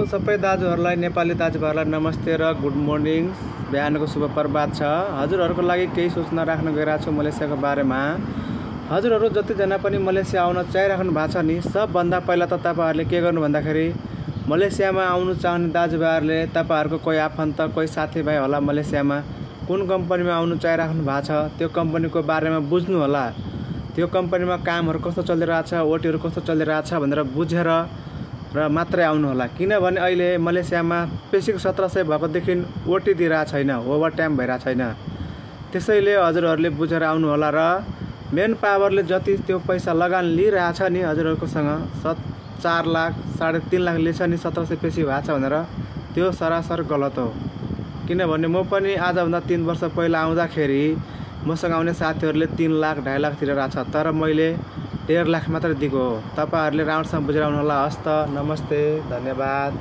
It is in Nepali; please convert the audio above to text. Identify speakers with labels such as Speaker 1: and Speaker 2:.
Speaker 1: सबै दाजुहरूलाई, नेपाली दाजुभाइहरूलाई नमस्ते र गुड मर्निङ। बिहानको शुभ प्रभात छ। हजुरहरूको लागि केही सूचना राख्न गइरहेको छु मलेसियाको बारेमा। हजुरहरू जतिजना पनि मलेसिया आउन चाहिराख्नु भएको छ नि, सबभन्दा पहिला त तपाईँहरूले के गर्नु भन्दाखेरि मलेसियामा आउनु चाहने दाजुभाइहरूले तपाईँहरूको कोही आफन्त, कोही साथीभाइ होला मलेसियामा, कुन कम्पनीमा आउनु चाहिराख्नु भएको छ त्यो कम्पनीको बारेमा बुझ्नु होला। त्यो कम्पनीमा कामहरू कस्तो चलिरहेछ, ओटीहरू कस्तो चलिरहेछ भनेर बुझेर र मात्रै आउनु होला। किनभने अहिले मलेसियामा बेसिक 1700 भएकोदेखि ओटी दिइरहेको छैन, ओभर टाइम भइरहेको छैन। त्यसैले हजुरहरूले बुझेर आउनु होला र मेन पावरले जति त्यो पैसा लगान लिइरहेछ नि हजुरहरूकोसँग 4 लाख 3.5 लाख लिन्छ नि 1700 बेसी भएको छ भनेर, त्यो सरासर गलत हो। किनभने म पनि आजभन्दा 3 वर्ष पहिला आउँदाखेरि मसँग आउने साथीहरूले 3 लाख 2.5 लाख तिरेरहेछ, तर मैले 1.5 लाख मात्र दिएको हो। तपाईँहरूले राम्रोसँग बुझेर आउनु होला। हस्त, नमस्ते, धन्यवाद।